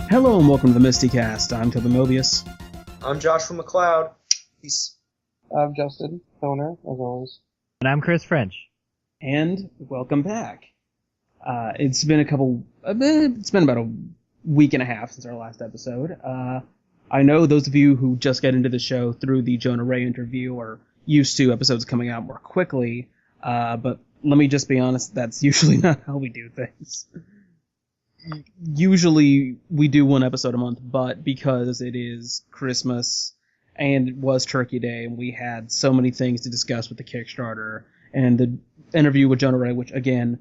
Hello and welcome to the MSTieCast. I'm Toby Mobius. I'm Joshua McLeod. Peace. I'm Justin Toner, as always. And I'm Chris French. And welcome back. It's been about a week and a half since our last episode. I know those of you who just got into the show through the Jonah Ray interview are used to episodes coming out more quickly, but let me just be honest, that's usually not how we do things. Usually we do one episode a month, but because it is Christmas and it was Turkey Day and we had so many things to discuss with the Kickstarter and the interview with Jonah Ray, which again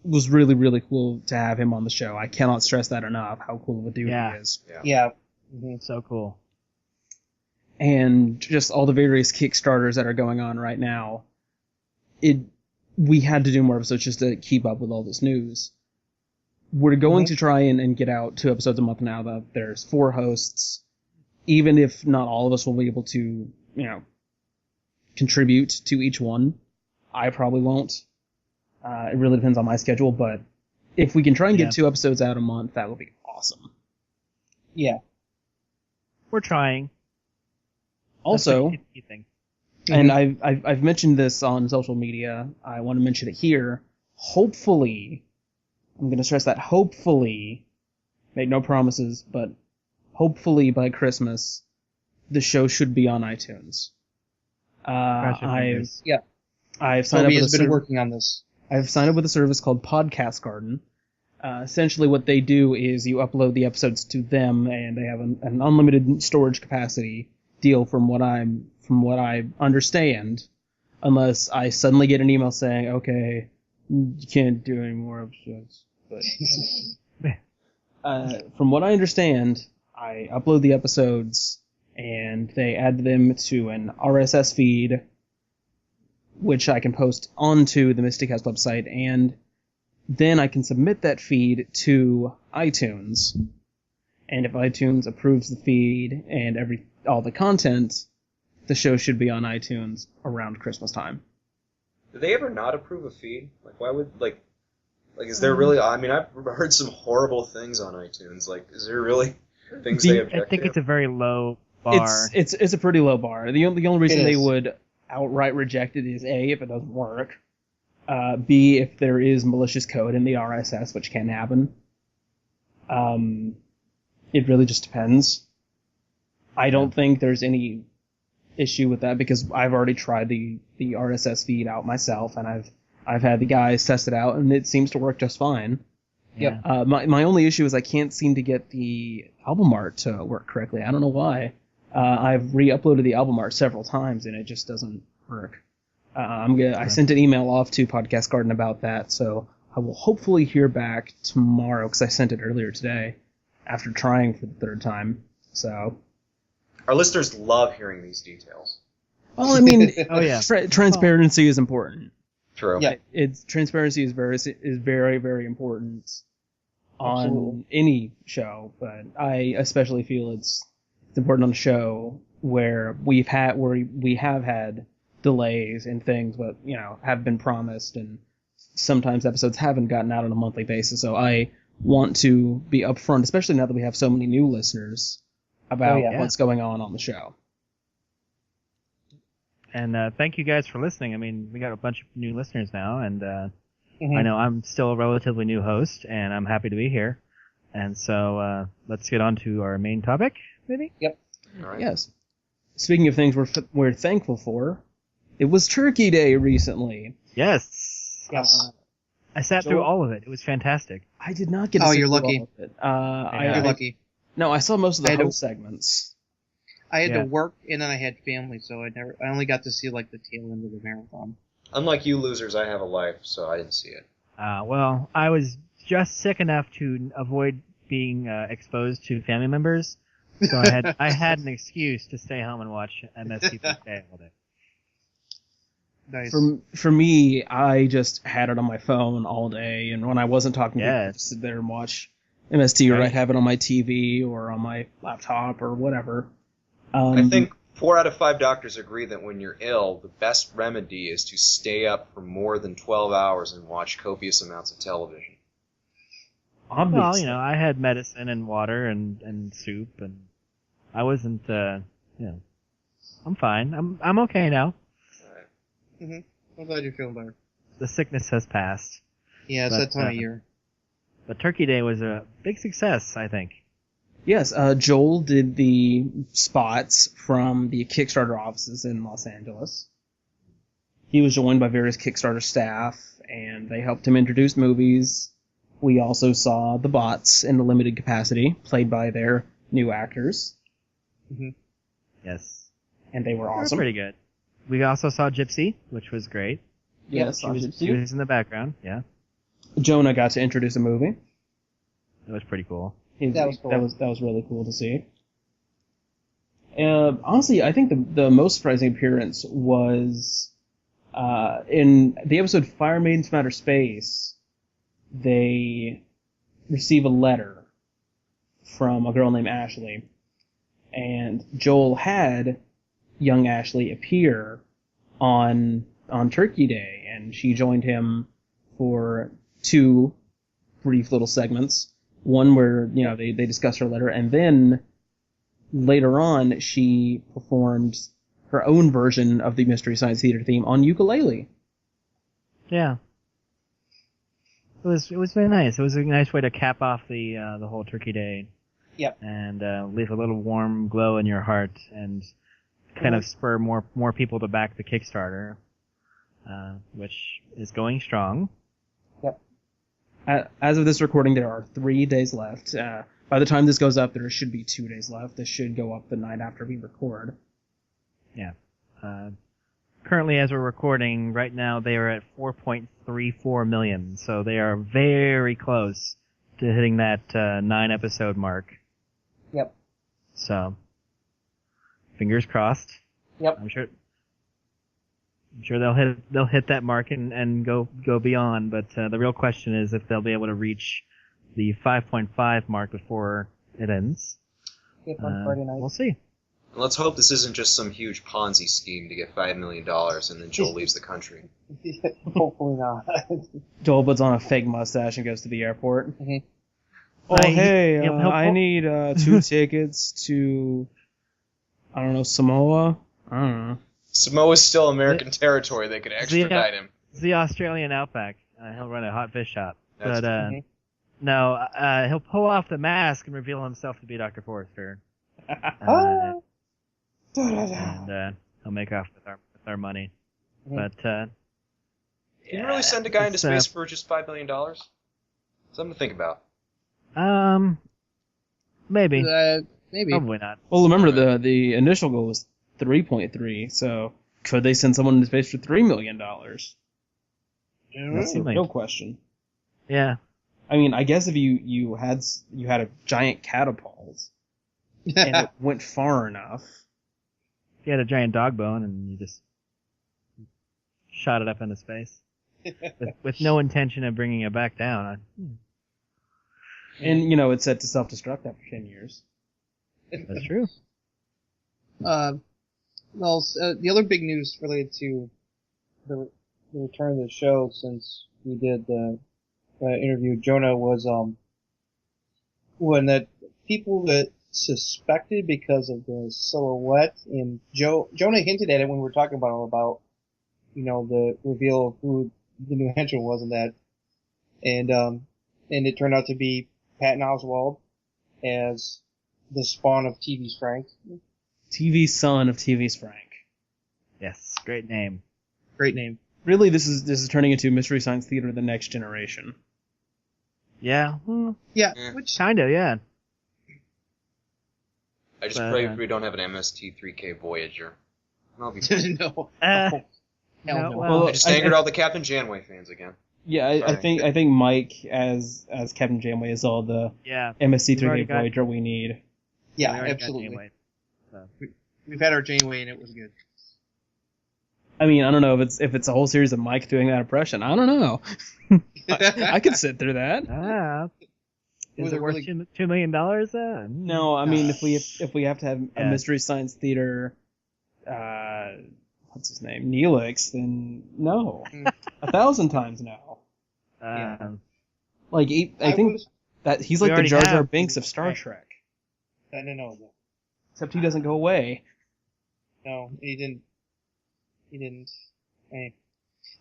was really, really cool to have him on the show. I cannot stress that enough, how cool of a dude he is. Yeah. Mm-hmm. So cool. And just all the various Kickstarters that are going on right now, we had to do more episodes just to keep up with all this news. We're going to try and get out 2 episodes a month now that there's 4 hosts. Even if not all of us will be able to, contribute to each one. I probably won't. It really depends on my schedule, but if we can try and get 2 episodes out a month, that would be awesome. Yeah. We're trying. Also, and I've mentioned this on social media, I want to mention it here, hopefully, I'm going to stress that hopefully, make no promises, but hopefully by Christmas, the show should be on iTunes. I've signed Toby up has been working on this. I've signed up with a service called Podcast Garden. Essentially what they do is you upload the episodes to them, and they have an unlimited storage capacity deal from what I understand, unless I suddenly get an email saying, okay, you can't do any more episodes. But from what I understand, I upload the episodes, and they add them to an RSS feed, which I can post onto the MSTieCast website, and then I can submit that feed to iTunes. And if iTunes approves the feed and all the content, the show should be on iTunes around Christmas time. Do they ever not approve a feed? Why would, is there really, I've heard some horrible things on iTunes. Is there really things they object to? I think it's a very low bar. It's a pretty low bar. The only reason they would outright reject it is A, if it doesn't work, B, if there is malicious code in the RSS, which can happen. It really just depends. I don't think there's any issue with that because I've already tried the RSS feed out myself, and I've had the guys test it out, and it seems to work just fine. Yeah. My only issue is I can't seem to get the album art to work correctly. I don't know why. I've re-uploaded the album art several times, and it just doesn't work. I sent an email off to Podcast Garden about that, so I will hopefully hear back tomorrow, because I sent it earlier today, after trying for the 3rd time. So our listeners love hearing these details. Well, I mean, transparency is important. True. Yeah, transparency is very, very important on any show, but I especially feel it's important on a show where we have had delays and things that have been promised, and sometimes episodes haven't gotten out on a monthly basis. So I want to be upfront, especially now that we have so many new listeners, about what's going on the show. And thank you guys for listening. I mean, we got a bunch of new listeners now, and I know I'm still a relatively new host, and I'm happy to be here. And so let's get on to our main topic, maybe? Yep. All right. Yes. Speaking of things we're thankful for, it was Turkey Day recently. Yes. I sat through all of it. It was fantastic. I did not get to see you're all lucky. of it. You're lucky. No, I saw most of the host segments. I had to work, and then I had family, so I only got to see the tail end of the marathon. Unlike you losers, I have a life, so I didn't see it. Well, I was just sick enough to avoid being exposed to family members, so I had an excuse to stay home and watch MSTieCast all day. Nice. For me, I just had it on my phone all day, and when I wasn't talking to people, I'd sit there and watch MST, or I'd have it on my TV or on my laptop or whatever. I think 4 out of 5 doctors agree that when you're ill, the best remedy is to stay up for more than 12 hours and watch copious amounts of television. Obviously. Well, I had medicine and water and soup, and I wasn't, I'm fine. I'm okay now. I'm glad you're feeling better. The sickness has passed. Yeah, it's that time of year. But Turkey Day was a big success, I think. Yes, Joel did the spots from the Kickstarter offices in Los Angeles. He was joined by various Kickstarter staff, and they helped him introduce movies. We also saw the bots in a limited capacity, played by their new actors. Yes. And they were awesome. They were pretty good. We also saw Gypsy, which was great. Yes, she was in the background, yeah. Jonah got to introduce a movie. That was pretty cool. That was cool. That was really cool to see. Honestly, I think the most surprising appearance was in the episode Fire Maidens from Outer Space. They receive a letter from a girl named Ashley, and Joel had young Ashley appear on Turkey Day, and she joined him for 2 brief little segments. One where, they discuss her letter, and then later on she performed her own version of the Mystery Science Theater theme on ukulele. Yeah. It was very nice. It was a nice way to cap off the whole Turkey Day. Yep. And leave a little warm glow in your heart and kind of spur more people to back the Kickstarter, which is going strong. Yep. As of this recording, there are 3 days left. By the time this goes up, there should be 2 days left. This should go up the night after we record. Yeah. Currently, as we're recording, right now they are at 4.34 million, so they are very close to hitting that 9-episode mark. Yep. So, fingers crossed. Yep. I'm sure they'll hit that mark and go beyond, but the real question is if they'll be able to reach the 5.5 mark before it ends. Yep, on Friday night. We'll see. Let's hope this isn't just some huge Ponzi scheme to get $5 million and then Joel leaves the country. Hopefully not. Joel puts on a fake mustache and goes to the airport. Oh, He'll I need 2 tickets to, I don't know, Samoa? I don't know. Samoa's still American territory. They could extradite him. It's the Australian outback. He'll run a hot fish shop. That's But no, he'll pull off the mask and reveal himself to be Dr. Forrester. And he'll make off with our money. But Can you really send a guy into space for just $5 million? Something to think about. Maybe. Maybe. Probably not. Well, remember, the initial goal was 3.3, so could they send someone into space for $3 million? That's the real question. Yeah. I mean, I guess if you had a giant catapult and it went far enough. If you had a giant dog bone and you just shot it up into space with no intention of bringing it back down. And, it's set to self-destruct after 10 years. That's true. The other big news related to the return of the show since we did the interview with Jonah was when that people that suspected because of the silhouette, and Jonah hinted at it when we were talking about the reveal of who the new henchman was and that, and it turned out to be Patton Oswalt as the spawn of TV's Frank. TV son of TV's Frank. Yes, great name. Great name. Really, this is turning into Mystery Science Theater: The Next Generation. Yeah. Yeah. Which kinda, yeah. I just pray we don't have an MST3K Voyager. I'll be fine. No. No, well, I just angered all the Captain Janeway fans again. Yeah, I think Mike as Captain Janeway is all the MST3K Voyager we need. Yeah, absolutely. We've had our Janeway and it was good. I mean, I don't know if it's a whole series of Mike doing that impression. I don't know. I could sit through that. Is it worth $2 million? No, I mean if we have to have a Mystery Science Theater, what's his name, Neelix, then no, 1,000 times no. I think That he's We like the already Jar Jar have Binks of TV Star Frank. Trek. I don't know. Except he doesn't go away. No, he didn't.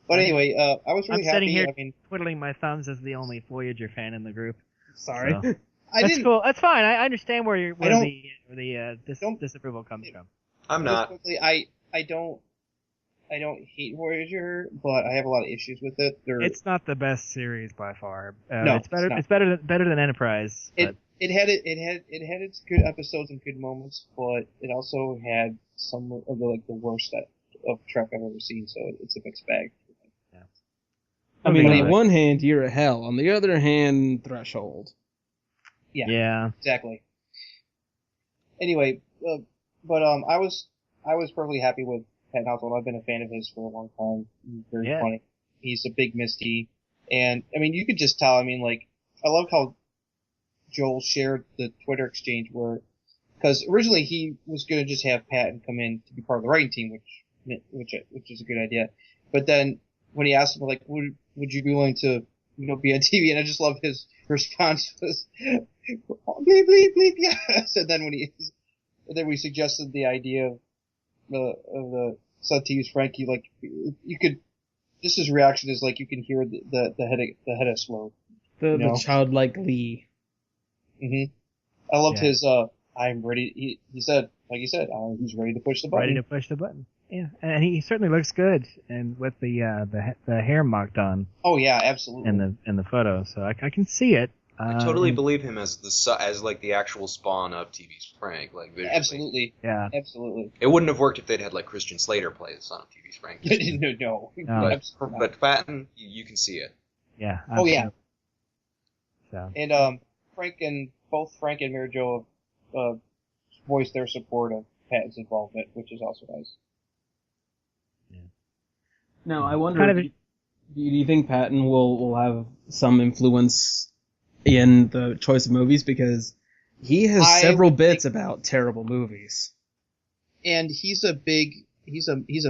But anyway, I was really I'm sitting happy. here I mean, twiddling my thumbs as the only Voyager fan in the group. Sorry. So. I That's didn't. cool. That's fine. I understand where don't- the don't- disapproval comes from. I'm Really not. quickly, I don't hate Voyager, but I have a lot of issues with it. It's not the best series by far. No, it's better. it's not. It's better than Enterprise. But It had its good episodes and good moments, but it also had some of the worst of Trek I've ever seen. So it's a mixed bag. I mean, Okay. on one hand, Year of Hell. On the other hand, Threshold. Yeah. Exactly. Anyway, but I was perfectly happy with Patton Oswalt. I've been a fan of his for a long time. He's very funny. He's a big Misty, and I mean, you could just tell. I mean, like, I love how Joel shared the Twitter exchange because originally he was going to just have Patton come in to be part of the writing team, which is a good idea. But then when he asked him, like, would you be willing to, be on TV? And I just love his response was, bleep, yes. And then then we suggested the idea of the son to use Frankie, like, you could, just his reaction is like, you can hear the head explode. The childlike Lee. Mm-hmm. I loved his, I'm ready, he said, like you said, he's ready to push the button. Ready to push the button. Yeah, and he certainly looks good, and with the hair mocked on. Oh yeah, absolutely. In the photo, so I can see it. I totally believe him as like the actual spawn of TV's Frank, like visually. Absolutely. Yeah. Absolutely. It wouldn't have worked if they'd had like Christian Slater play the son of TV's Frank. No. But Patton, you can see it. Yeah. Oh yeah. So. And both Frank and Mary Jo voiced their support of Patton's involvement, which is also nice. Yeah. Now, I wonder, do you think Patton will have some influence in the choice of movies? Because he has several bits about terrible movies. And he's a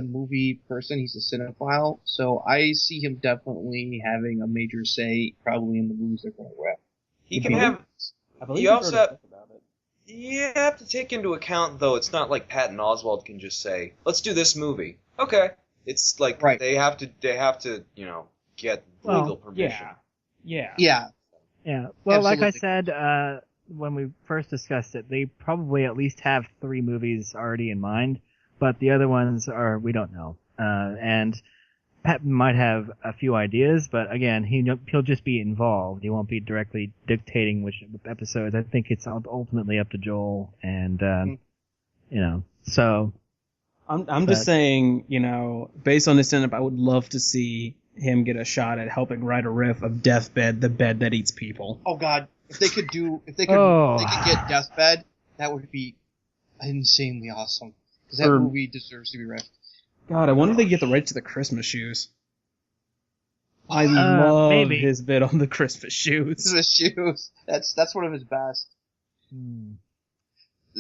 movie person, he's a cinephile, so I see him definitely having a major say probably in the movies they're going to rep. He can have... You also you have to take into account, though, it's not like Patton Oswalt can just say, let's do this movie. Okay. It's like they have to get legal permission. Yeah. Well, absolutely. like I said when we first discussed it, they probably at least have 3 movies already in mind, but the other ones we don't know. And Patton might have a few ideas, but again, he'll just be involved. He won't be directly dictating which episodes. I think it's ultimately up to Joel, and so. I'm just saying, based on his stand-up, I would love to see him get a shot at helping write a riff of Deathbed, the bed that eats people. Oh God, if they could get Deathbed, that would be insanely awesome. Because that movie deserves to be riffed. God, I wonder if they get the rights to the Christmas shoes. I love his bit on the Christmas shoes. Christmas shoes. That's one of his best.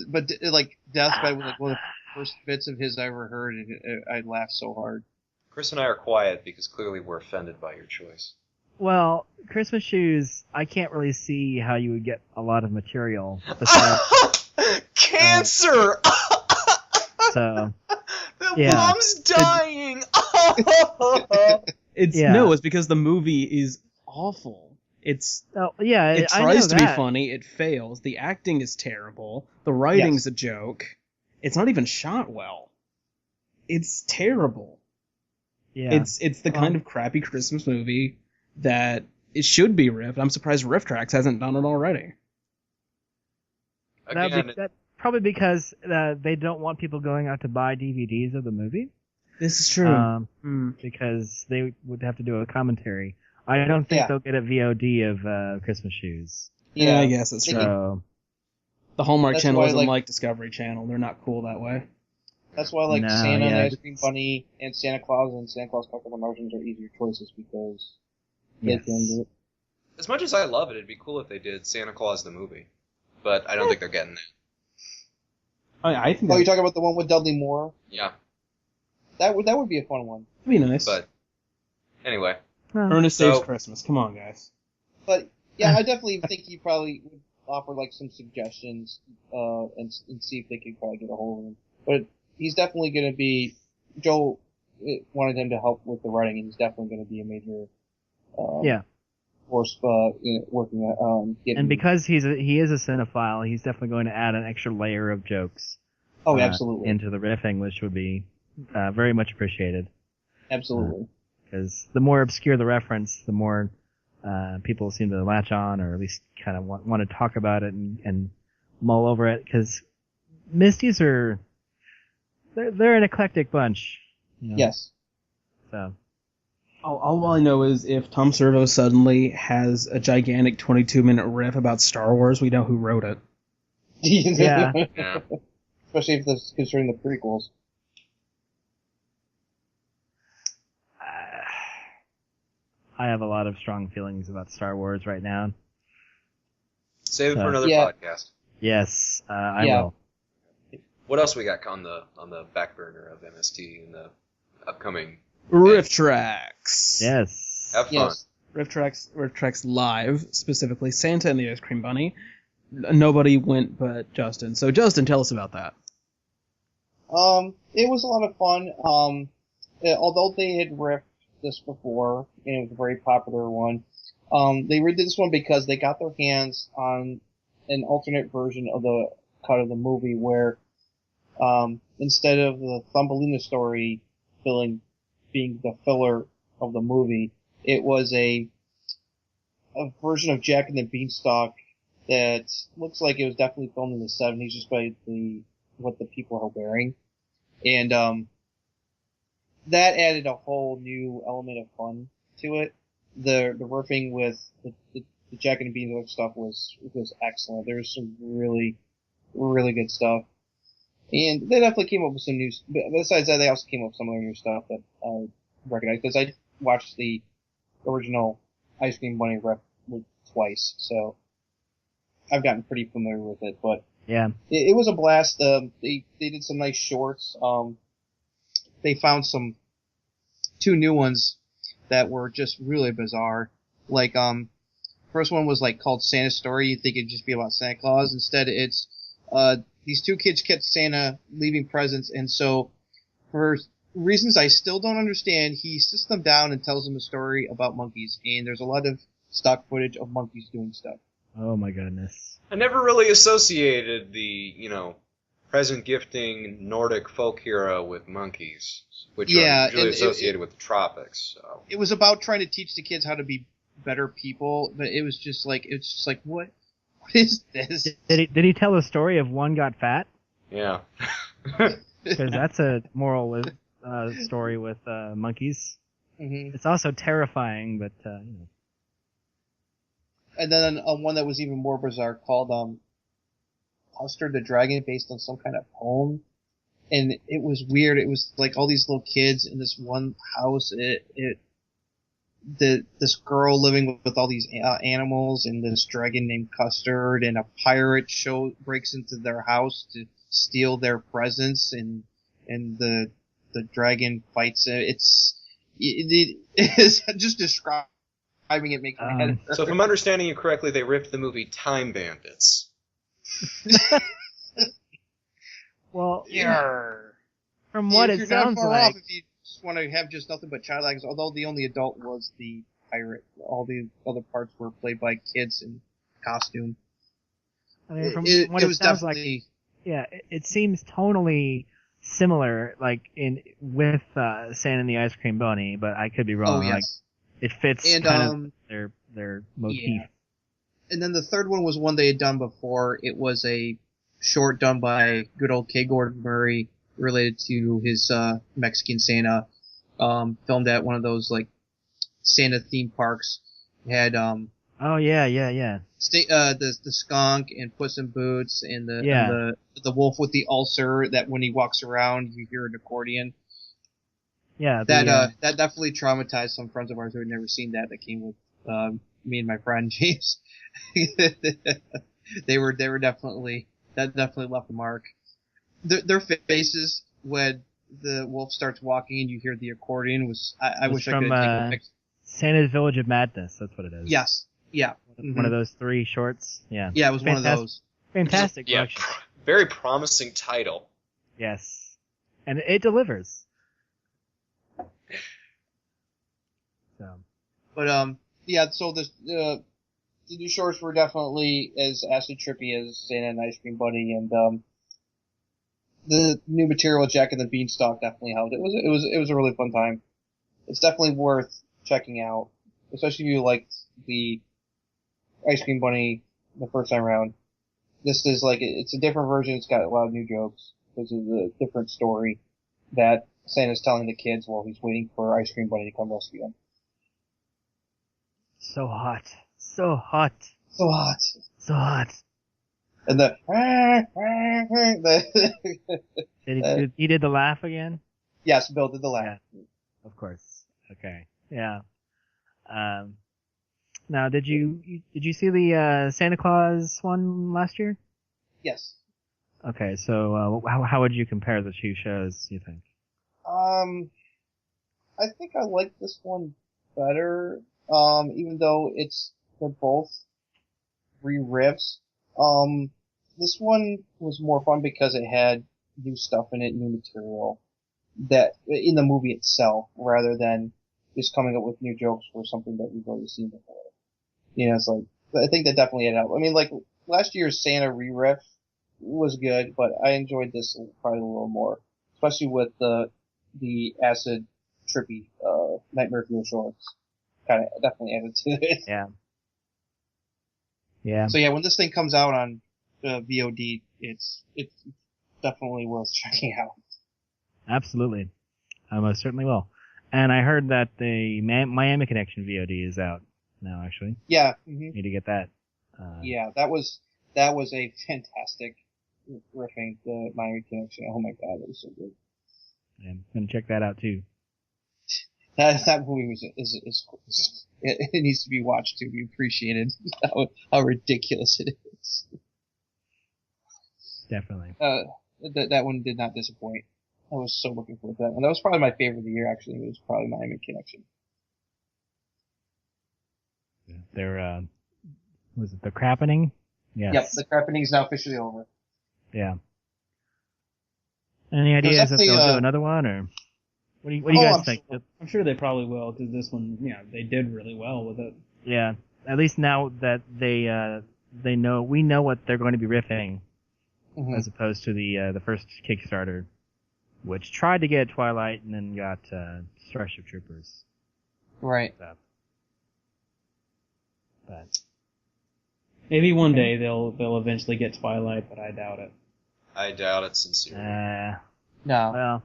But like Deathbed was like one of the first bits of his I ever heard, and I laughed so hard. Chris and I are quiet because clearly we're offended by your choice. Well, Christmas shoes, I can't really see how you would get a lot of material. Cancer! So... The mom's dying! It's because the movie is awful. It tries to be funny, it fails. The acting is terrible. The writing's a joke. It's not even shot well. It's terrible. Yeah. It's the kind of crappy Christmas movie that it should be riffed. I'm surprised RiffTrax hasn't done it already. That's probably because they don't want people going out to buy DVDs of the movie. This is true. Because they would have to do a commentary. I don't think they'll get a VOD of Christmas shoes. Yeah, I guess that's true. So, the Hallmark Channel isn't like Discovery Channel. They're not cool that way. That's why Santa and the Ice Cream Bunny and Santa Claus Cocker the Martians are easier choices because they can do it. As much as I love it, it'd be cool if they did Santa Claus the movie. But I don't think they're getting that. I think you're talking about the one with Dudley Moore? Yeah. That would be a fun one. It'd be nice. But anyway. Ernest Saves Christmas. Come on, guys. But Yeah, I definitely think he probably would offer like some suggestions, and see if they could probably get a hold of him. But he's definitely going to be, Joe wanted him to help with the writing, and he's definitely going to be a major, force, working on getting. And because he is a cinephile, he's definitely going to add an extra layer of jokes. Oh, absolutely. Into the riffing, which would be, very much appreciated. Absolutely. Because the more obscure the reference, the more people seem to latch on, or at least kind of want to talk about it and mull over it. Because Misties they're an eclectic bunch. You know? Yes. So. All I know is if Tom Servo suddenly has a gigantic 22-minute riff about Star Wars, we know who wrote it. Yeah. Especially if this concerning the prequels. I have a lot of strong feelings about Star Wars right now. Save it for another podcast. Yes, I will. What else we got on the back burner of MST in the upcoming RiffTrax? Yes. Have fun. Yes. RiffTrax Live, specifically Santa and the Ice Cream Bunny. Nobody went but Justin. So Justin, tell us about that. It was a lot of fun. Although they had riffed this before, and it was a very popular one, they redid this one because they got their hands on an alternate version of the cut of the movie where, instead of the Thumbelina story being the filler of the movie, it was a version of Jack and the Beanstalk that looks like it was definitely filmed in the 70s just by what the people are wearing. And, that added a whole new element of fun to it. The riffing with the Jack and the Beanstalk stuff was excellent. There was some really, really good stuff. And they definitely came up with some new, besides that, they also came up with some other new stuff that I recognize, because I watched the original Ice Cream Bunny riff twice, so I've gotten pretty familiar with it, but yeah, it was a blast. They did some nice shorts. They found two new ones that were just really bizarre. Like, first one was like called Santa's Story. You'd think it'd just be about Santa Claus. Instead, it's, these two kids kept Santa leaving presents, and so for reasons I still don't understand, he sits them down and tells them a story about monkeys, and there's a lot of stock footage of monkeys doing stuff. Oh my goodness. I never really associated the, present gifting Nordic folk hero with monkeys, which are usually associated with the tropics. So. It was about trying to teach the kids how to be better people, but it was just like, what is this? Did he tell a story of one got fat? Yeah. Because that's a moral story with monkeys. Mm-hmm. It's also terrifying, but And then one that was even more bizarre called Custer the Dragon, based on some kind of poem. And it was weird. It was like all these little kids in this one house. This girl living with all these animals, and this dragon named Custard, and a pirate breaks into their house to steal their presents, and the dragon fights it. It's just describing it makes my head hurt. So if I'm understanding you correctly, they ripped the movie Time Bandits. Well, Yarr. From what it sounds like, if you just want to have just nothing but child actors, although the only adult was the pirate, all the other parts were played by kids in costume. I mean, from it what it was sounds definitely, like, it seems tonally similar, like with Santa and the Ice Cream Bunny, but I could be wrong. Oh, yes. Like, it fits and, kind of their motif. Yeah. And then the third one was one they had done before. It was a short done by good old K. Gordon Murray related to his Mexican Santa, filmed at one of those like Santa theme parks. It had oh yeah. The skunk and Puss in Boots and the wolf with the ulcer that when he walks around you hear an accordion. Yeah, that definitely traumatized some friends of ours who had never seen that. That came with me and my friend James. They were definitely, that definitely left a mark. Their faces when the wolf starts walking and you hear the accordion I wish I could think of it. Santa's Village of Madness. That's what it is. Yes, Yeah. One of those 3 shorts. Yeah. Yeah, it was one of those. Fantastic Yeah, production. very promising title. Yes. And it delivers. So. But, yeah, so the new shorts were definitely as acid trippy as Santa and Ice Cream Bunny, and, the new material with Jack and the Beanstalk definitely helped. It was a really fun time. It's definitely worth checking out, especially if you liked the Ice Cream Bunny the first time around. This is it's a different version. It's got a lot of new jokes because of the different story that Santa's telling the kids while he's waiting for Ice Cream Bunny to come rescue him. So hot. So hot. So hot. So hot. And he did the laugh again? Yes, Bill did the laugh. Yeah, of course. Okay. Yeah. Now, did you see the Santa Claus one last year? Yes. Okay, so how would you compare the 2 shows, you think? I think I like this one better, even though they're both re-riffs. This one was more fun because it had new stuff in it, new material that in the movie itself, rather than just coming up with new jokes for something that we've already seen before. You know, it's I think that definitely added up. I mean, last year's Santa re-riff was good, but I enjoyed this probably a little more, especially with the acid trippy Nightmare Fuel shorts. Kind of definitely added to it. Yeah. Yeah. So yeah, when this thing comes out on VOD, it's definitely worth checking out. Absolutely. I most certainly will. And I heard that the Miami Connection VOD is out now, actually. Yeah. Mm-hmm. Need to get that. Yeah, that was a fantastic riffing, the Miami Connection. Oh my god, it was so good. Yeah, I'm gonna check that out too. That movie it needs to be watched to be appreciated. How ridiculous it is. Definitely. That one did not disappoint. I was so looking forward to that one. That was probably my favorite of the year, actually. It was probably Miami Connection. They're, was it The Crappening? Yes. Yep, The Crappening is now officially over. Yeah. Any ideas if they'll do another one, or what do you guys think? Sure. I'm sure they probably will, because this one, they did really well with it. Yeah. At least now that we know what they're going to be riffing, as opposed to the first Kickstarter, which tried to get Twilight and then got Starship Troopers. Right. But maybe one day they'll eventually get Twilight, but I doubt it. I doubt it sincerely. No. Well,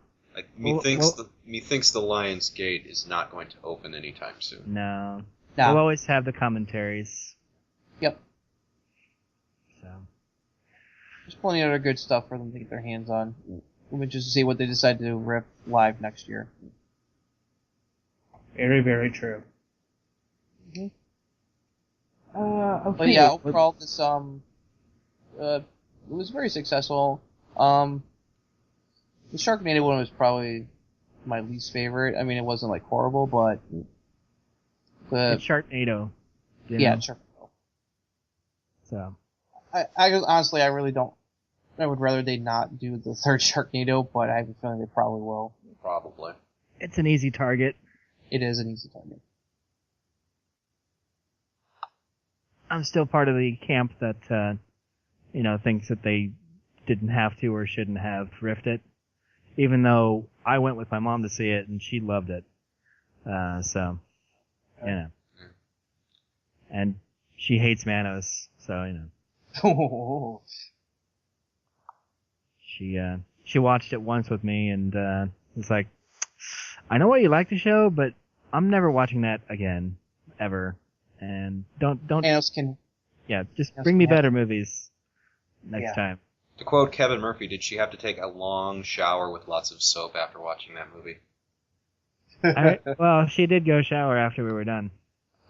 methinks the Lion's Gate is not going to open anytime soon. No. We'll always have the commentaries. Yep. So. There's plenty of other good stuff for them to get their hands on. We'll just see what they decide to riff live next year. Very, very true. Mm-hmm. Okay. But yeah, overall, this it was very successful. The Sharknado one was probably my least favorite. I mean, it wasn't horrible, but it's Sharknado. Yeah, Sharknado. So. I honestly, I really don't. I would rather they not do the third Sharknado, but I have a feeling they probably will. Probably. It's an easy target. It is an easy target. I'm still part of the camp that, thinks that they didn't have to or shouldn't have riffed it. Even though I went with my mom to see it and she loved it. And she hates Manos, so, She watched it once with me and, was like, I know why you like the show, but I'm never watching that again. Ever. And don't. Just bring me better movies next time. To quote Kevin Murphy, did she have to take a long shower with lots of soap after watching that movie? Well, she did go shower after we were done.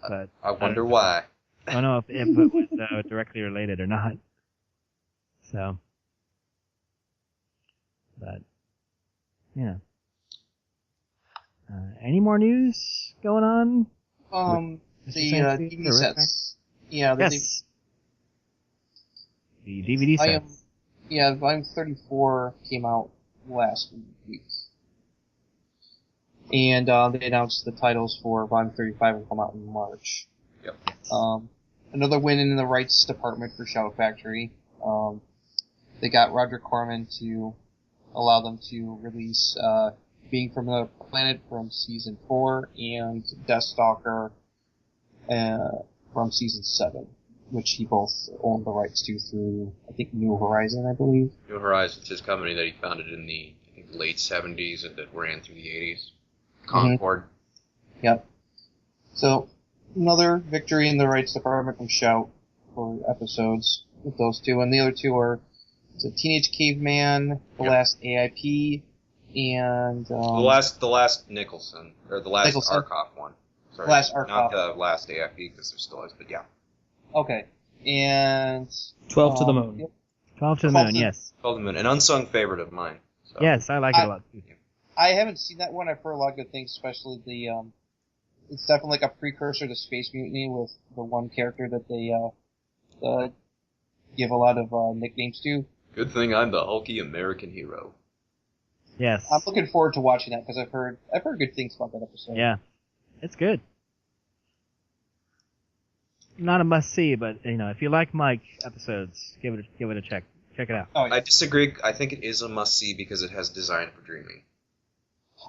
But I wonder why. I don't know if it was directly related or not. So. But, any more news going on? The TV sets. Yeah, yes. The DVD sets. Volume 34 came out last week. And they announced the titles for Volume 35 will come out in March. Yep. Another win in the rights department for Shout Factory. They got Roger Corman to allow them to release Being from Another Planet from Season 4 and Deathstalker from Season 7, which he both owned the rights to through, I think, New Horizon, I believe. New Horizon's his company that he founded in the late 70s and that ran through the 80s. Concord. Mm-hmm. Yep. So, another victory in the rights department from Shout for episodes with those two. And the other two are Teenage Caveman, The Last AIP, and... the last Nicholson. Or the last Nicholson. Arkoff one. Sorry, Last Arkoff. not the last AIP, because there still is, but yeah. Okay. And... 12 to the Moon. Yep. 12 to the Moon, yes. 12 to the Moon. An unsung favorite of mine. So. Yes, I like it a lot. I haven't seen that one. I've heard a lot of good things, especially the, it's definitely like a precursor to Space Mutiny with the one character that they, give a lot of, nicknames to. Good thing I'm the hulky American hero. Yes. I'm looking forward to watching that because I've heard good things about that episode. Yeah. It's good. Not a must-see, but, if you like Mike episodes, give it a check. Check it out. Oh, yeah. I disagree. I think it is a must-see because it has Design for Dreaming.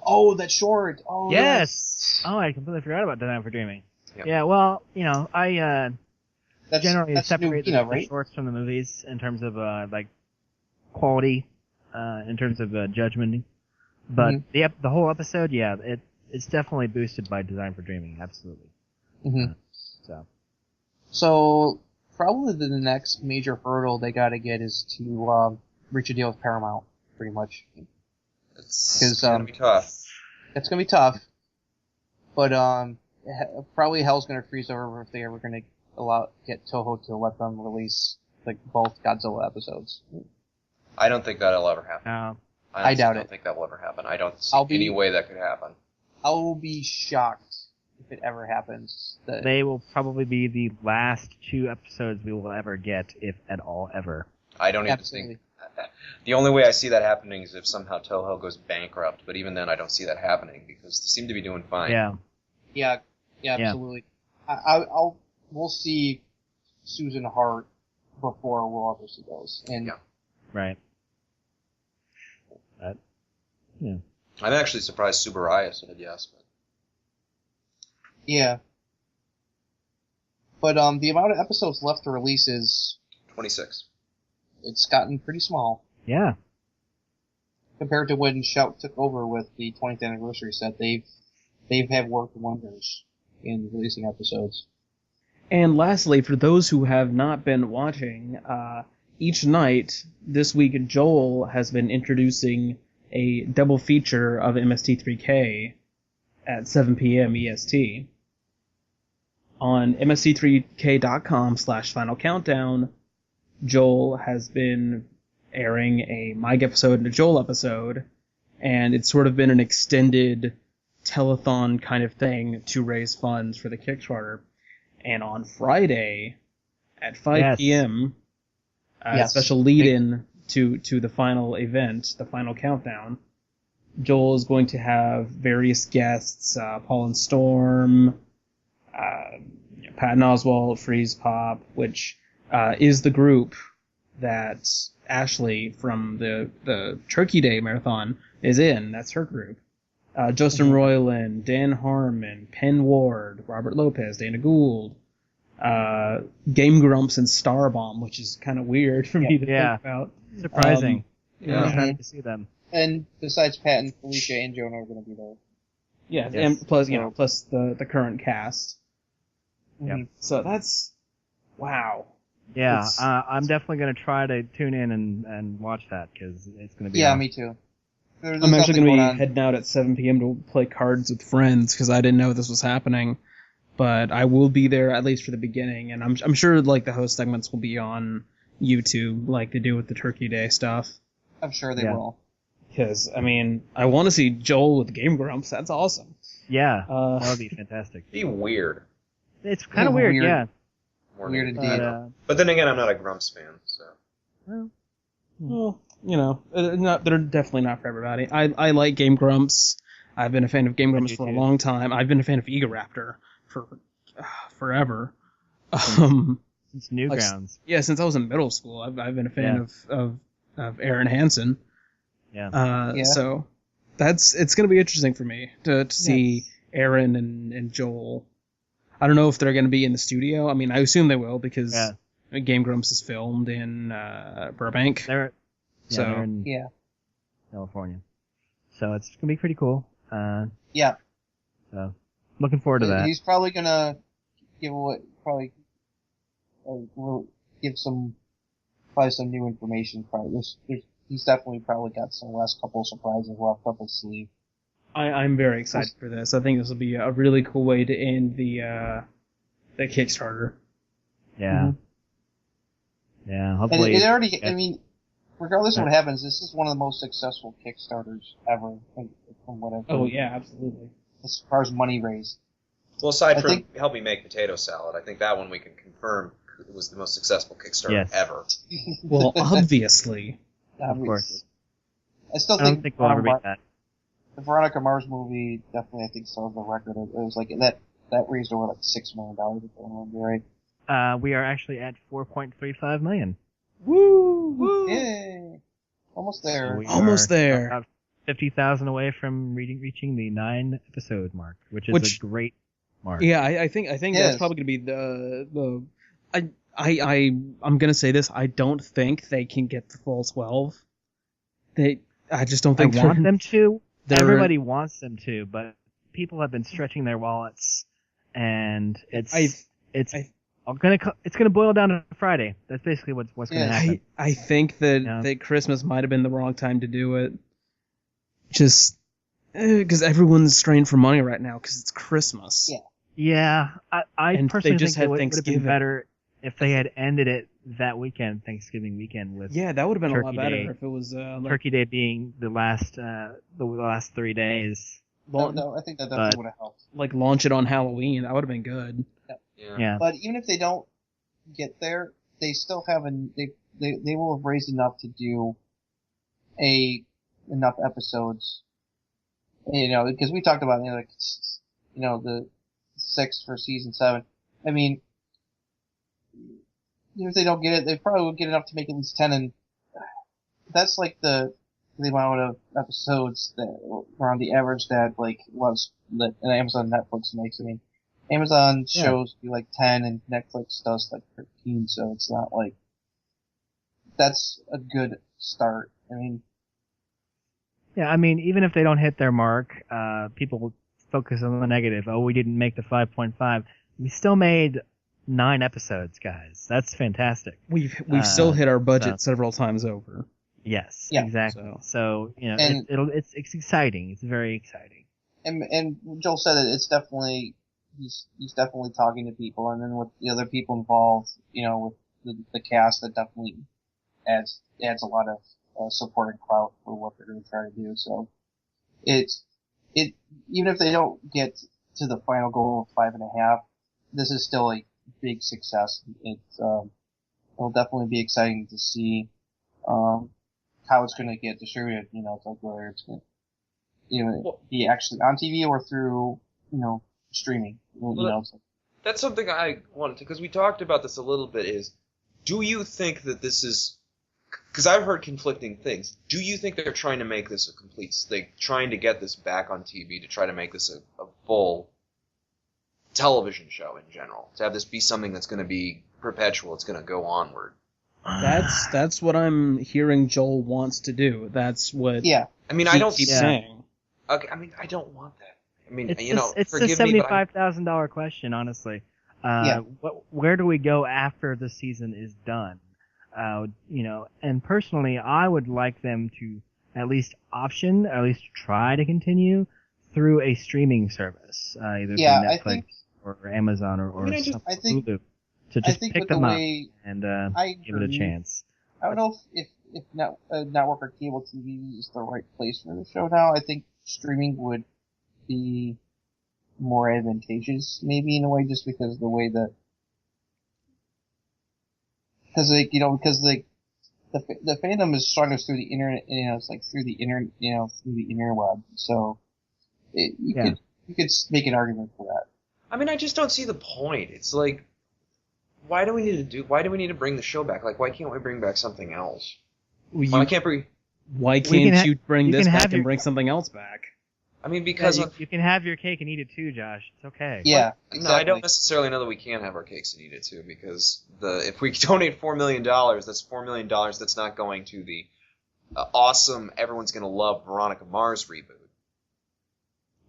Oh, that short! Oh, yes! Oh, I completely forgot about Design for Dreaming. Yep. Yeah, well, I generally separate Nugina, the right? shorts from the movies in terms of, quality, in terms of judgment. But the whole episode, yeah, it's definitely boosted by Design for Dreaming, absolutely. Mm-hmm. So, probably the next major hurdle they gotta get is to, reach a deal with Paramount, pretty much. It's gonna be tough. It's gonna be tough. But, probably hell's gonna freeze over if they ever gonna get Toho to let them release, both Godzilla episodes. I don't think that'll ever happen. I doubt it. I don't think that will ever happen. I don't see any way that could happen. I'll be shocked if it ever happens. They will probably be the last 2 episodes we will ever get, if at all ever. I don't even think... The only way I see that happening is if somehow Toho goes bankrupt, but even then I don't see that happening, because they seem to be doing fine. Yeah, absolutely. We'll see Susan Hart before we'll ever see those. And Right. Yeah. I'm actually surprised Subaraya said yes. But... Yeah. But the amount of episodes left to release is 26. It's gotten pretty small. Yeah. Compared to when Shout took over with the 20th anniversary set, they've have worked wonders in releasing episodes. And lastly, for those who have not been watching, each night this week Joel has been introducing a double feature of MST3K at 7 p.m. EST. On MST3K.com/Final Countdown, Joel has been airing a Mike episode and a Joel episode, and it's sort of been an extended telethon kind of thing to raise funds for the Kickstarter. And on Friday at 5 p.m., a special lead-in to the final event, the final countdown, Joel is going to have various guests, Paul and Storm, Patton Oswalt, Freeze Pop, which is the group that Ashley from the Turkey Day Marathon is in. That's her group. Justin Roiland, Dan Harmon, Penn Ward, Robert Lopez, Dana Gould, Game Grumps, and Starbomb, which is kind of weird for me to think about. Surprising. I'm excited to see them. And besides Patton, Felicia, and Jonah are going to be there. Yeah, and plus the current cast. Yep. So that's wow. Yeah, I'm definitely going to try to tune in and watch that because it's going to be. Yeah, me too. I'm actually going to be heading out at 7 p.m. to play cards with friends because I didn't know this was happening. But I will be there at least for the beginning, and I'm sure the host segments will be on YouTube like they do with the Turkey Day stuff. I'm sure they will. Because I want to see Joel with Game Grumps. That's awesome. Yeah, that would be fantastic. Be weird. It's kind of weird, yeah. Weird indeed. But then again, I'm not a Grumps fan, so. Well, you know, they're definitely not for everybody. I like Game Grumps. I've been a fan of Game Grumps for a long time. I've been a fan of Egoraptor for forever. Since Newgrounds. Yeah, since I was in middle school, I've been a fan of Aaron Hansen. Yeah. So it's going to be interesting for me to see Aaron and Joel. I don't know if they're going to be in the studio. I mean, I assume they will because Game Grumps is filmed in Burbank. They're in California. So it's going to be pretty cool. So looking forward to that. He's probably going to give some new information. He's definitely probably got some last couple of surprises left up his sleeve. I'm very excited for this. I think this will be a really cool way to end the Kickstarter. Yeah. Yeah, hopefully. And it already, I mean, regardless of what happens, this is one of the most successful Kickstarters ever, from what I've heard. Oh, yeah, absolutely. As far as money raised. Well, aside from Help Me Make Potato Salad, I think that one we can confirm it was the most successful Kickstarter ever. Well, obviously. Of course. I still don't think we'll ever beat that. The Veronica Mars movie definitely, I think, sold the record. It was like, that raised over like $6 million, if I remember right. We are actually at $4.35 million. Woo! Woo! Yay! Almost there. So almost there. About 50,000 away from reaching the 9-episode mark, which is a great mark. Yeah, I think that's probably going to be the I'm going to say this. I don't think they can get the full 12. I just don't think they want them to. Everybody wants them to, but people have been stretching their wallets, and it's gonna boil down to Friday. That's basically what's gonna happen. I think that Christmas might have been the wrong time to do it. Just because everyone's strained for money right now because it's Christmas. Yeah. I personally think it would have been better if they had ended it that weekend, Thanksgiving weekend, with that would have been a lot better if it was Turkey Day being the last 3 days. No, I think that definitely would have helped. Like launch it on Halloween, that would have been good. Yeah. But even if they don't get there, they still have they will have raised enough to do enough episodes. You know, because we talked about the 6 for season 7. I mean, even if they don't get it, they probably will get enough to make at least 10, and that's like the amount of episodes that are on the average that an Amazon Netflix makes. I mean, Amazon shows do like 10 and Netflix does like 13, so it's not like that's a good start. I mean, even if they don't hit their mark, people focus on the negative. Oh, we didn't make the 5.5. We still made 9 episodes, guys. That's fantastic. We've still hit our budget several times over. Yes, exactly. So it's exciting. It's very exciting. And Joel said that it's definitely he's definitely talking to people, and then with the other people involved, with the cast, that definitely adds a lot of support and clout for what they're going to try to do. So even if they don't get to the final goal of 5.5, this is still a big success. It'll definitely be exciting to see how it's going to get distributed. It's like whether it's going to be actually on TV or through streaming. That's something I wanted to, because we talked about this a little bit. Is, do you think that this is? Because I've heard conflicting things. Do you think they're trying to make this a complete, trying to get this back on TV to try to make this a full television show in general, to have this be something that's going to be perpetual, it's going to go onward? That's what I'm hearing Joel wants to do. That's what I mean, I don't keep saying. Okay, I mean, I don't want that. I mean, it's a $75,000 question, honestly. Where do we go after the season is done? And personally, I would like them to at least try to continue through a streaming service, either through Netflix or Amazon or Hulu, to just pick them up and give it a chance. I don't know if network or cable TV is the right place for the show now. I think streaming would be more advantageous, maybe in a way, just because of the way that because the fandom is strongest through the internet. It's like through the internet, through the interweb. So you could make an argument for that. I mean, I just don't see the point. It's like, why do we need to bring the show back? Like, why can't we bring back something else? Why can't you bring this back and bring something else back? I mean, because you can have your cake and eat it too, Josh. It's okay. Yeah, exactly. No, I don't necessarily know that we can have our cakes and eat it too, because if we donate $4 million, that's $4 million that's not going to the awesome, everyone's gonna love Veronica Mars reboot.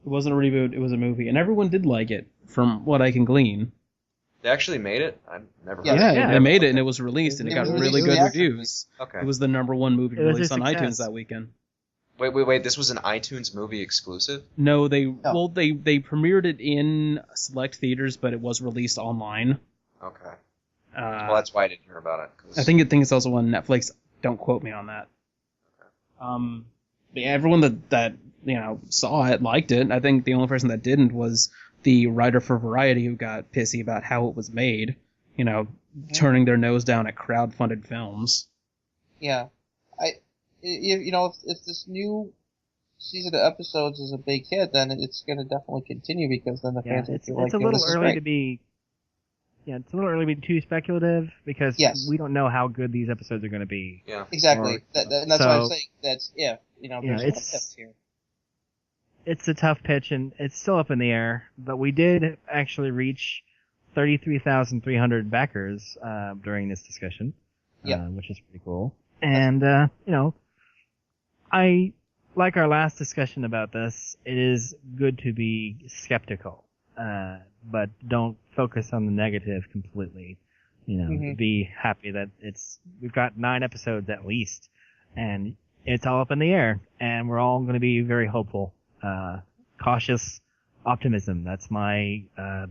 It wasn't a reboot; it was a movie, and everyone did like it, from what I can glean. They actually made it? I've never heard of it. Yeah, they made it, and it was released, and it got really good reviews. Okay. It was the #1 movie released on iTunes that weekend. Wait, this was an iTunes movie exclusive? No, they premiered it in select theaters, but it was released online. Okay. Well, that's why I didn't hear about it. I think it's also on Netflix. Don't quote me on that. Okay. But yeah, everyone that saw it liked it. I think the only person that didn't was the writer for Variety, who got pissy about how it was made. Turning their nose down at crowd-funded films. Yeah. If this new season of episodes is a big hit, then it's going to definitely continue, because then the fans will feel like it's a little early to be. Yeah, it's a little early to be too speculative, because we don't know how good these episodes are going to be. Yeah, exactly. And that's why I'm saying there's tips here. It's a tough pitch, and it's still up in the air. But we did actually reach 33,300 backers during this discussion, which is pretty cool. And I like our last discussion about this. It is good to be skeptical, but don't focus on the negative completely. Be happy that we've got 9 episodes at least, and it's all up in the air, and we're all going to be very hopeful. Cautious optimism. That's my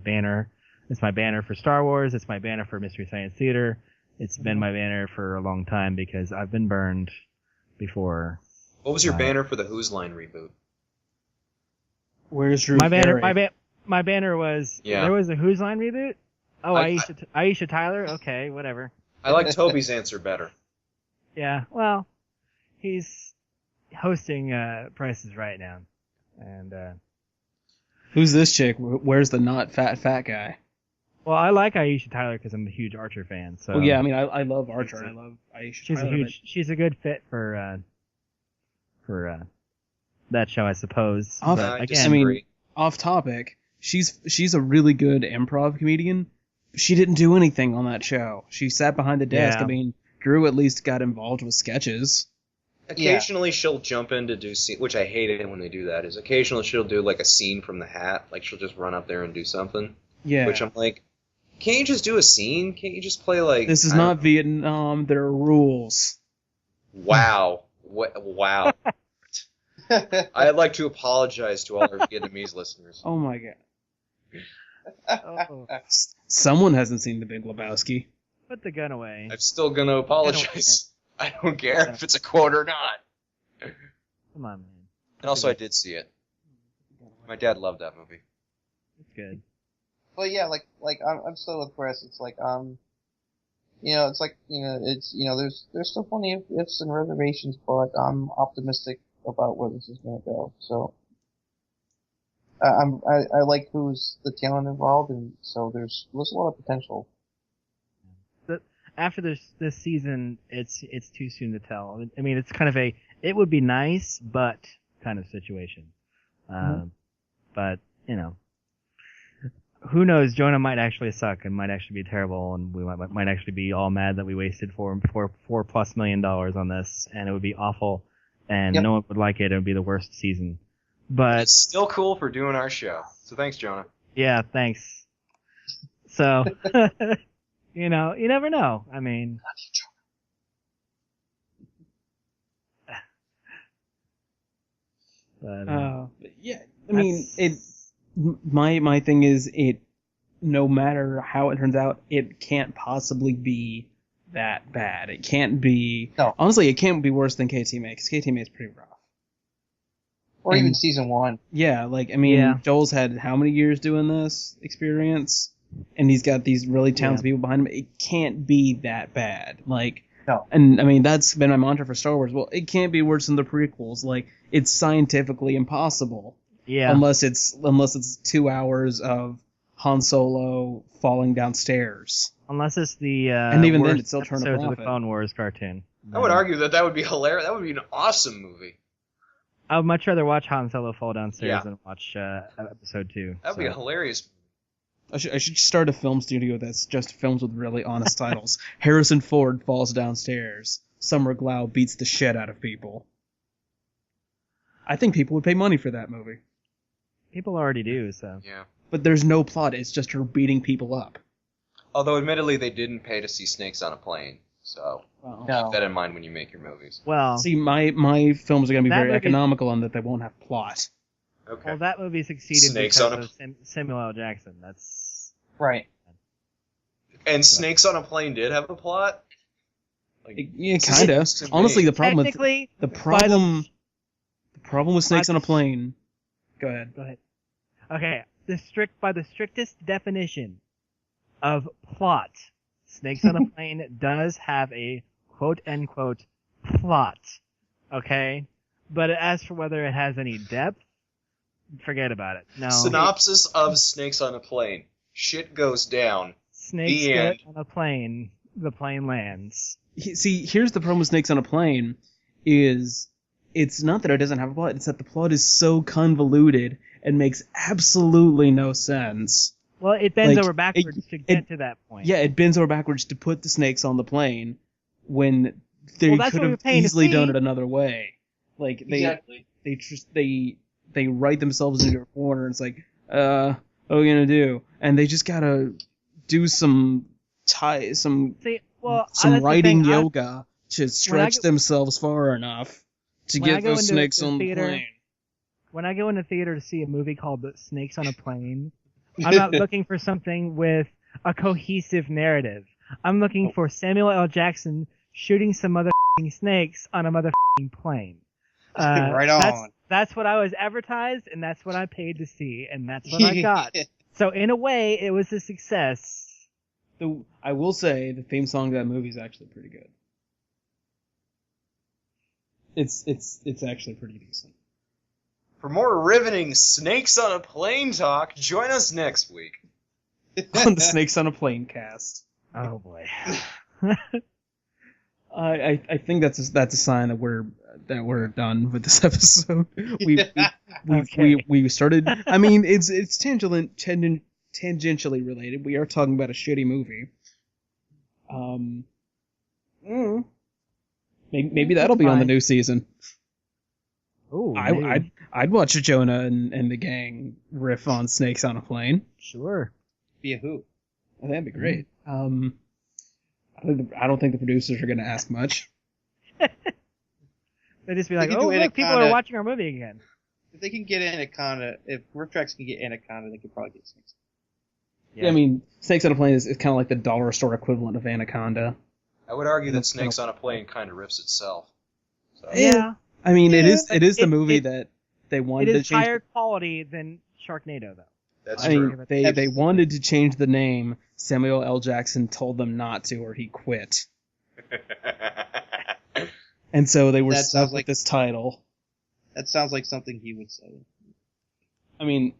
banner. It's my banner for Star Wars. It's my banner for Mystery Science Theater. It's been my banner for a long time, because I've been burned before. What was your banner for the Who's Line reboot? Where's Drew my Carey? banner? My banner was there was a Who's Line reboot. Oh, Aisha Tyler. Okay, whatever. I like Toby's answer better. Yeah, well, he's hosting Price is Right now, and who's this chick? Where's the not fat guy? Well, I like Aisha Tyler because I'm a huge Archer fan. So. Well, yeah, I mean, I love Archer. I love Aisha Tyler. She's a good fit for that show, I suppose. Off topic, she's a really good improv comedian. She didn't do anything on that show. She sat behind the desk. Yeah. I mean, Drew at least got involved with sketches. Occasionally she'll jump in to do which I hate it when they do that. Is occasionally she'll do like a scene from The Hat, like she'll just run up there and do something. Yeah. Which I'm like, can't you just do a scene? Can't you just play like... This is not Vietnam. There are rules. Wow. Wow. I'd like to apologize to all our Vietnamese listeners. Oh my god. Someone hasn't seen The Big Lebowski. Put the gun away. I'm still going to apologize. I don't care if it's a quote or not. Come on, man. And also, I did see it. My dad loved that movie. It's good. Well, yeah, like I'm still with Chris. It's like it's like there's still plenty of ifs and reservations, but I'm optimistic about where this is going to go. So I like who's the talent involved, and so there's a lot of potential. But after this season, it's too soon to tell. I mean, it's kind of it would be nice, but kind of situation. But who knows? Jonah might actually suck and might actually be terrible, and we might actually be all mad that we wasted $4+ million on this, and it would be awful, and no one would like it. It would be the worst season. But it's still cool for doing our show. So thanks, Jonah. Yeah, thanks. So you never know. I mean, yeah. I mean, my thing is no matter how it turns out, it can't possibly be that bad. It can't be. No. Honestly, it can't be worse than KTMA, because KTMA is pretty rough. Or even season 1. Yeah, Joel's had how many years doing this experience? and he's got these really talented people behind him. It can't be that bad. Like, No. and I mean that's been my mantra for Star Wars. Well, it can't be worse than the prequels. Like, it's scientifically impossible. Yeah. Unless it's 2 hours of Han Solo falling downstairs. Unless it's the And even then, worst it's still turned a episodes of the profit. Clone Wars cartoon. I would argue that would be hilarious. That would be an awesome movie. I would much rather watch Han Solo fall downstairs Yeah. than watch episode 2. That would be a hilarious. I should start a film studio that's just films with really honest titles. Harrison Ford falls downstairs. Summer Glau beats the shit out of people. I think people would pay money for that movie. People already do, so. Yeah. But there's no plot. It's just her beating people up. Although, admittedly, they didn't pay to see snakes on a plane, so Wow. No. keep that in mind when you make your movies. Well, See, my films are going to be That very movie- economical in that they won't have plot. Okay. well, that movie succeeded Snakes because on a- of Samuel L. Jackson. That's Right. And Snakes on a Plane did have a plot? Like, Yeah, kind of. seems to me- Honestly, the problem technically. the problem with Snakes on a Plane. Go ahead. Go ahead. Okay, by the strictest definition of plot, Snakes on a Plane does have a quote-unquote plot, okay? But as for whether it has any depth, forget about it. No. Synopsis of Snakes on a Plane. Shit goes down. Snakes The get end. on a plane, the plane lands. See, here's the problem with Snakes on a Plane, is it's not that it doesn't have a plot, it's that the plot is so convoluted and makes absolutely no sense. Well, it bends Like, over backwards to get to that point. Yeah, it bends over backwards to put the snakes on the plane when they Well, that's could what have we're paying to easily see. done it another way. Like Exactly. they write themselves into a corner. And it's like, what are we gonna do? And they just gotta do some See, well, some that's the writing thing. yoga to stretch themselves far enough to when I get go those into snakes the on the theater- plane. When I go into theater to see a movie called Snakes on a Plane, I'm not looking for something with a cohesive narrative. I'm looking for Samuel L. Jackson shooting some motherfucking snakes on a motherfucking plane. Right on. That's what I was advertised, and that's what I paid to see, and that's what I got. So in a way, it was a success. I will say the theme song to that movie is actually pretty good. It's actually pretty decent. For more riveting Snakes on a Plane talk, join us next week. On the Snakes on a Plane cast. Oh boy. I think that's a sign that we're done with this episode. We started. I mean, it's tangentially related. We are talking about a shitty movie. Maybe that'll be on the new season. Ooh, I'd watch Jonah and the gang riff on Snakes on a Plane. sure. Be a who? Oh, that'd be great. I don't think the producers are going to ask much. They'd just be like, can oh, do look, people Anaconda. are watching our movie again. If they can get Anaconda, if RiffTrax can get Anaconda, they could probably get Snakes. Yeah. I mean, Snakes on a Plane is kind of like the dollar store equivalent of Anaconda. I would argue that Snakes on a Plane kind of riffs itself. So. Yeah. I mean, it is the it- movie it- that they It wanted to is change. higher quality than Sharknado, though. That's I true. mean, they wanted to change the name. Samuel L. Jackson told them not to, or he quit. And so they were That stuck sounds with like- this title. That sounds like something he would say. I mean,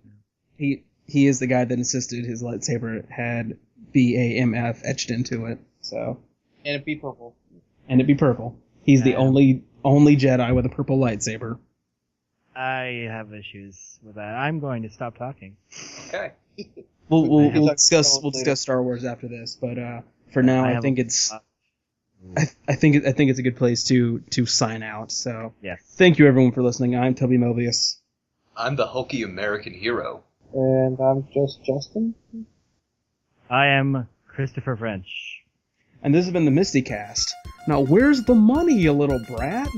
he is the guy that insisted his lightsaber had BAMF etched into it. So, And it'd be purple. and it'd be purple. He's the Yeah. only Jedi with a purple lightsaber. I have issues with that. I'm going to stop talking. Okay. We'll We'll discuss later. Star Wars after this, but for now I I have think a- it's I think it's a good place to sign out. So Yes. thank you everyone for listening. I'm Toby Mobius. I'm the hulky American hero. And I'm just Justin. I am Christopher French. And this has been the MSTieCast. Now where's the money, you little brat?